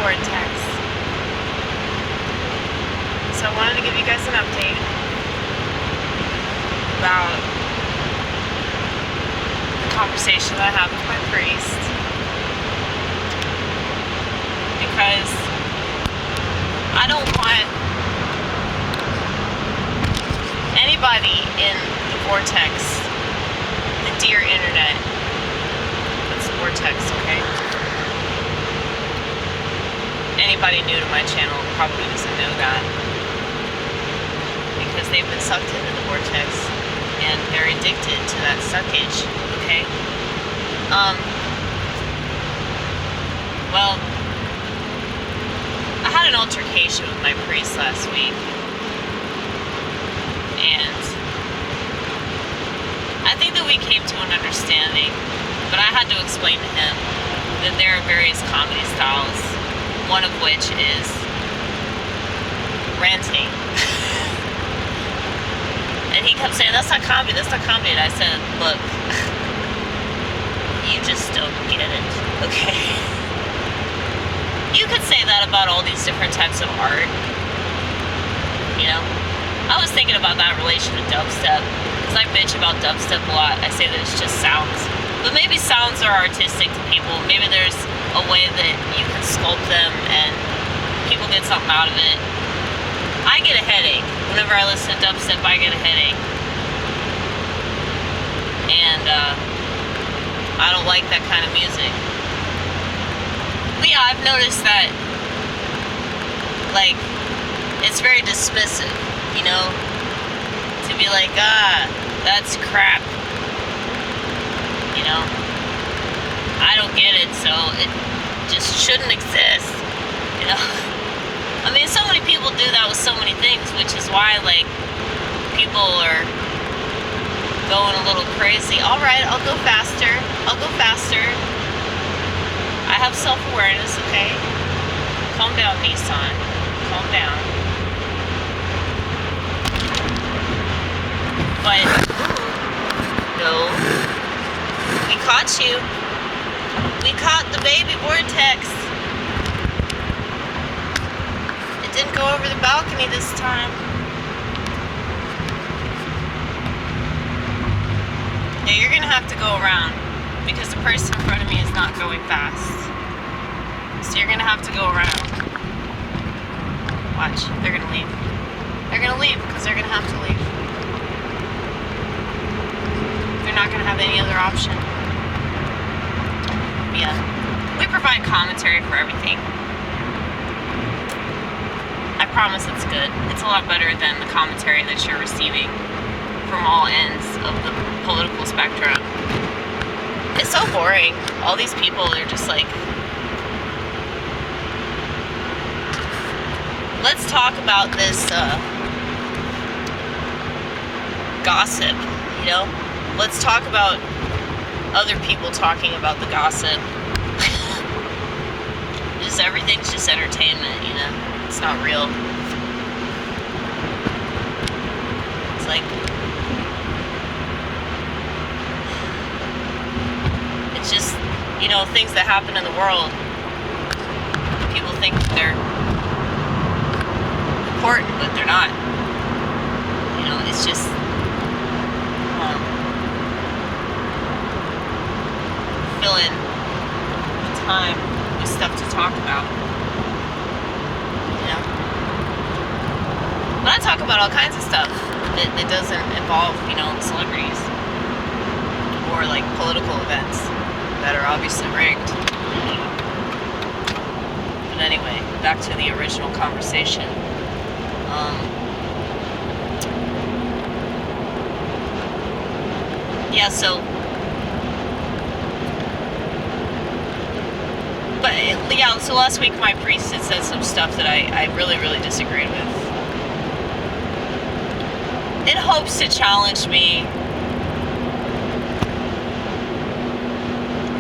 vortex. So I wanted to give you guys an update about the conversation that I had with my priest, because I don't want anybody in the vortex, the dear internet, that's the vortex, okay? Anybody new to my channel probably doesn't know that, because they've been sucked into the vortex and they're addicted to that suckage, okay? Well, I had an altercation with my priest last week, and I think that we came to an understanding, but I had to explain to him that there are various comedy styles, one of which is ranting. And he kept saying, that's not comedy, that's not comedy. And I said, look, you just don't get it, okay? You could say that about all these different types of art, you know? I was thinking about that in relation to dubstep, because I bitch about dubstep a lot. I say that it's just sounds. But maybe sounds are artistic to people. Maybe there's a way that you can sculpt them and people get something out of it. I get a headache. Whenever I listen to dubstep, I get a headache. And I don't like that kind of music. But yeah, I've noticed that, like, it's very dismissive, you know? To be like, that's crap. You know? I don't get it, so it just shouldn't exist, you know? I mean, so many people do that with so many things, which is why, like, people are going a little crazy. Alright, I'll go faster. I'll go faster. I have self-awareness, okay? Calm down, Nissan. Calm down. But, no. We caught you. We caught the baby vortex. It didn't go over the balcony this time. Yeah, you're gonna have to go around, because the person in front of me is not going fast. So you're gonna have to go around. Watch, they're gonna leave. They're gonna leave, because they're gonna have to leave. They're not gonna have any other option. But yeah, we provide commentary for everything. I promise it's good. It's a lot better than the commentary that you're receiving from all ends of the political spectrum. It's so boring. All these people, they're just like, let's talk about this gossip, you know? Let's talk about other people talking about the gossip. Just everything's just entertainment, you know? It's not real. It's like, it's just, you know, things that happen in the world. People think that they're important, but they're not. You know, it's just filling the time with stuff to talk about. You know? But I talk about all kinds of stuff that doesn't involve, you know, celebrities or like political events that are obviously rigged. But anyway, back to the original conversation. Yeah, so, but yeah, so last week my priest had said some stuff that I really, really disagreed with. In hopes to challenge me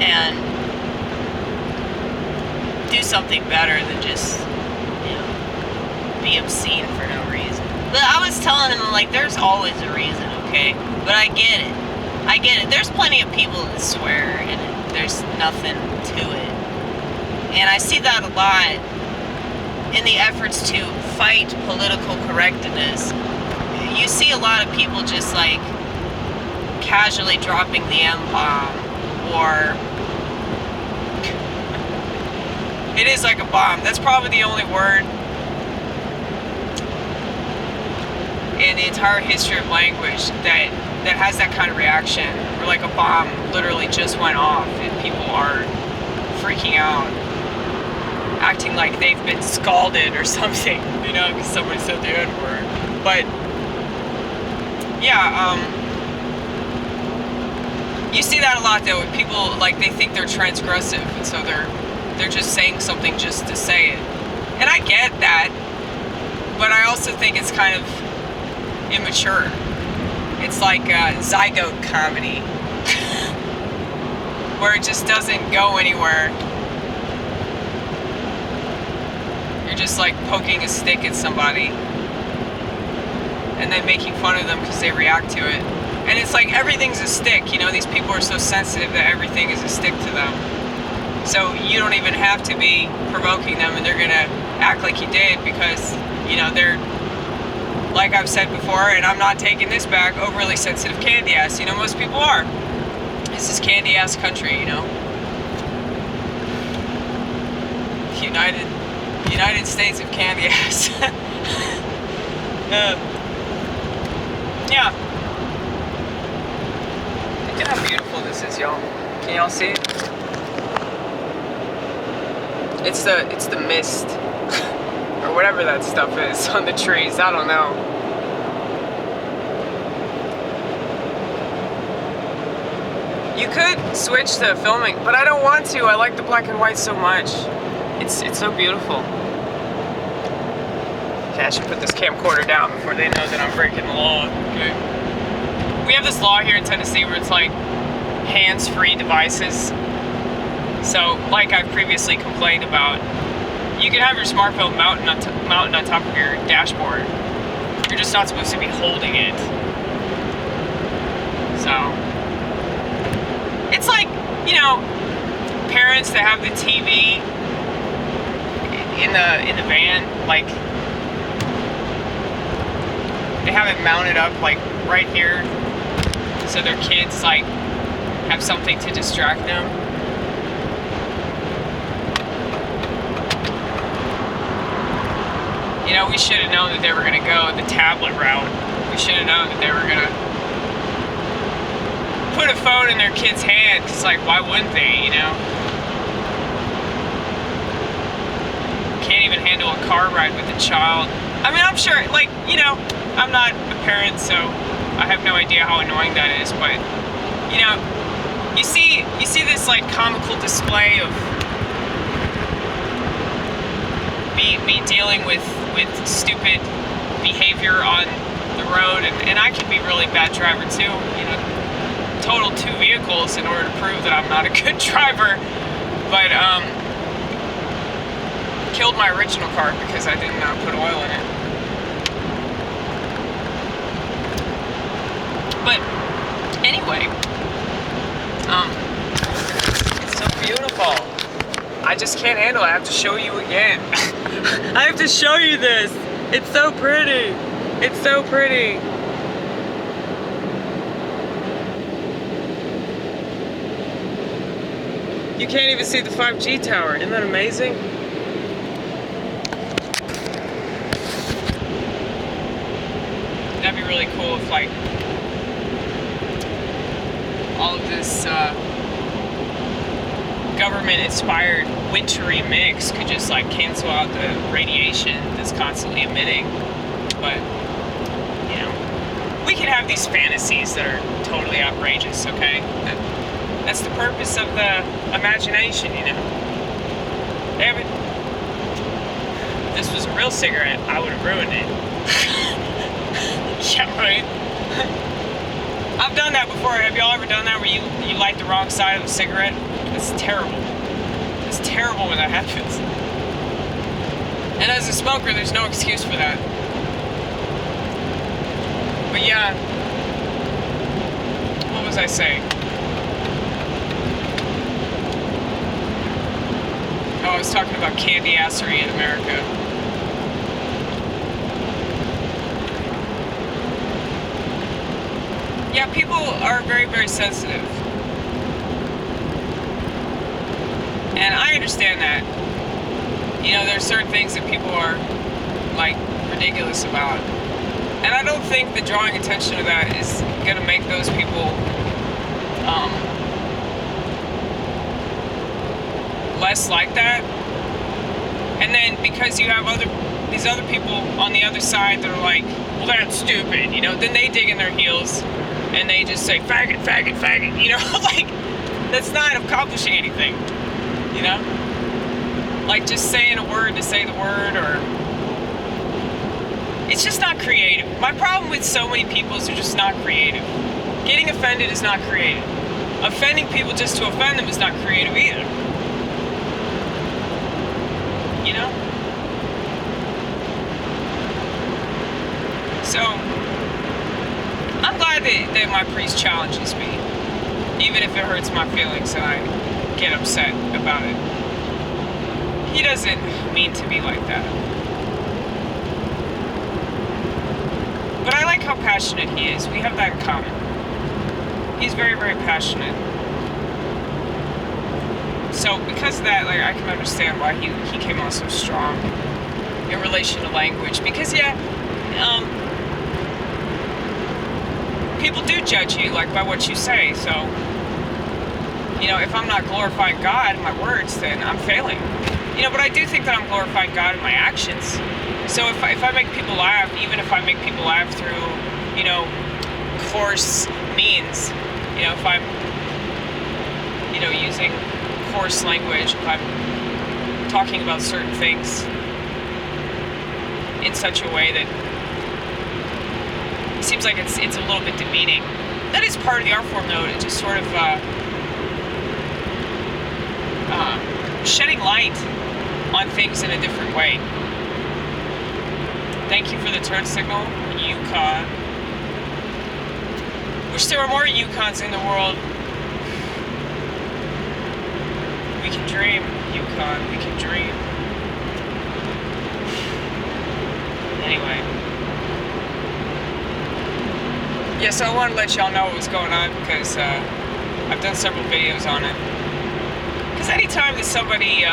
and do something better than just, you know, be obscene for no reason. But I was telling him, like, there's always a reason, okay? But I get it. I get it. There's plenty of people that swear and there's nothing to it. And I see that a lot in the efforts to fight political correctness. You see a lot of people just like casually dropping the M-bomb, or it is like a bomb. That's probably the only word in the entire history of language that has that kind of reaction, where like a bomb literally just went off and people are freaking out, acting like they've been scalded or something, you know, because somebody said the N-word. But yeah, you see that a lot though, with people like they think they're transgressive, and so they're just saying something just to say it. And I get that, but I also think it's kind of immature. It's like zygote comedy, where it just doesn't go anywhere. You're just like poking a stick at somebody and then making fun of them because they react to it. And it's like everything's a stick, you know, these people are so sensitive that everything is a stick to them. So you don't even have to be provoking them, and they're gonna act like you did because, you know, they're, like I've said before, and I'm not taking this back, overly sensitive candyass. You know, most people are. This is candyass country, you know. United States of candyass. Yeah. Look at how beautiful this is, y'all. Can y'all see it? It's the mist. Or whatever that stuff is on the trees. I don't know. You could switch to filming, but I don't want to. I like the black and white so much. It's so beautiful. Okay, I should put this camcorder down before they know that I'm breaking the law. Okay. We have this law here in Tennessee where it's like hands-free devices. So, like I've previously complained about, you can have your smartphone mounted on top of your dashboard. You're just not supposed to be holding it. So, it's like, you know, parents that have the TV in the van, like they have it mounted up like right here, so their kids like have something to distract them. You know, we should have known that they were going to go the tablet route. We should have known that they were going to put a phone in their kid's hand, because, like, why wouldn't they, you know? Can't even handle a car ride with a child. I mean, I'm sure, like, you know, I'm not a parent, so I have no idea how annoying that is, but, you know, you see this, like, comical display of me dealing with stupid behavior on the road, and I can be a really bad driver too, you know, total 2 vehicles in order to prove that I'm not a good driver, but killed my original car because I didn't put oil in it. But anyway, it's so beautiful. I just can't handle it. I have to show you again. I have to show you this. It's so pretty. It's so pretty. You can't even see the 5G tower. Isn't that amazing? That'd be really cool if, like, all of this government-inspired wintry mix could just, like, cancel out the radiation that's constantly emitting. But, you know, we can have these fantasies that are totally outrageous, okay? That's the purpose of the imagination, you know? Damn it. If this was a real cigarette, I would have ruined it. Yeah, right? I've done that before. Have y'all ever done that where you light the wrong side of a cigarette? It's terrible. It's terrible when that happens. And as a smoker, there's no excuse for that. But yeah, what was I saying? Oh, I was talking about candyassery in America. Yeah, people are very, very sensitive. And I understand that. You know, there's certain things that people are, like, ridiculous about. And I don't think that drawing attention to that is going to make those people less like that. And then because you have these other people on the other side that are like, well, that's stupid, you know, then they dig in their heels and they just say, faggot, faggot, faggot, you know, like, that's not accomplishing anything, you know? Like, just saying a word to say the word, or... It's just not creative. My problem with so many people is they're just not creative. Getting offended is not creative. Offending people just to offend them is not creative either. You know? So, I'm glad that my priest challenges me. Even if it hurts my feelings and I get upset about it. He doesn't mean to be like that. But I like how passionate he is. We have that in common. He's very, very passionate. So because of that, like, I can understand why he came on so strong in relation to language. Because, yeah, people do judge you, like, by what you say. So, you know, if I'm not glorifying God in my words, then I'm failing. You know, but I do think that I'm glorifying God in my actions. So if I make people laugh, even if I make people laugh through, you know, coarse means, you know, if I'm, you know, using coarse language, if I'm talking about certain things in such a way that it seems like it's a little bit demeaning. That is part of the art form, though, to just sort of shedding light on things in a different way. Thank you for the turn signal, Yukon. Wish there were more Yukons in the world. We can dream, Yukon, we can dream. Anyway. Yeah, so I wanted to let y'all know what was going on because I've done several videos on it. Because anytime that somebody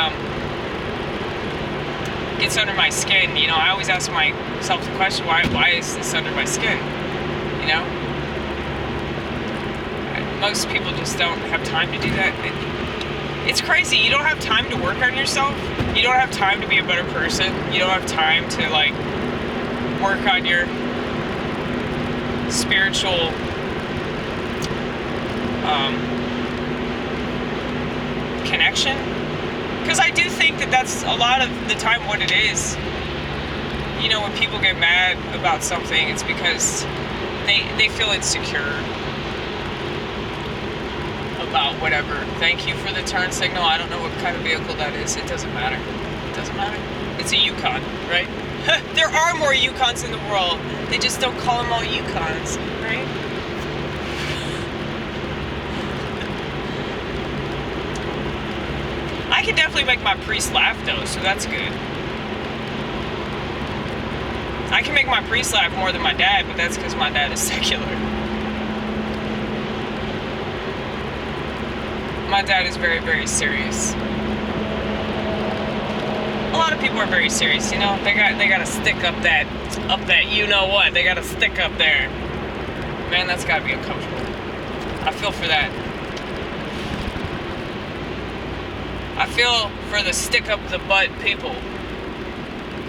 gets under my skin, you know, I always ask myself the question, why is this under my skin? You know? Most people just don't have time to do that. It's crazy. You don't have time to work on yourself. You don't have time to be a better person. You don't have time to, like, work on your spiritual connection. Because I do think that that's a lot of the time what it is. You know, when people get mad about something, it's because they feel insecure about whatever. Thank you for the turn signal. I don't know what kind of vehicle that is. It doesn't matter. It doesn't matter. It's a Yukon, right? There are more Yukons in the world. They just don't call them all Yukons, right? I can definitely make my priest laugh, though, so that's good. I can make my priest laugh more than my dad, but that's because my dad is secular. My dad is very, very serious. A lot of people are very serious, you know. They gotta stick up that you know what. They gotta stick up there. Man, that's gotta be uncomfortable. I feel for that. I feel for the stick up the butt people.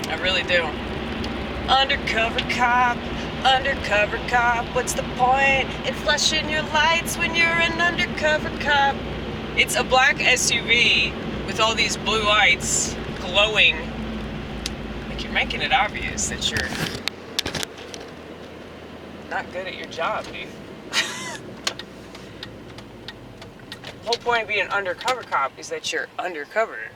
I really do. Undercover cop, what's the point in flashing your lights when you're an undercover cop? It's a black SUV with all these blue lights glowing. Like, you're making it obvious that you're not good at your job, dude. The whole point of being an undercover cop is that you're undercover.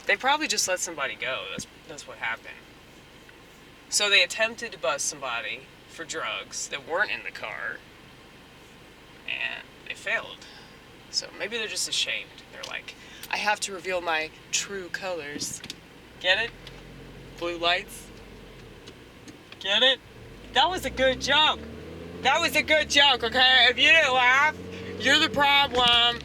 They probably just let somebody go. That's what happened. So they attempted to bust somebody for drugs that weren't in the car. and they failed. So maybe they're just ashamed. They're like, I have to reveal my true colors. Get it? Blue lights. Get it? That was a good joke. That was a good joke, okay? If you didn't laugh, you're the problem.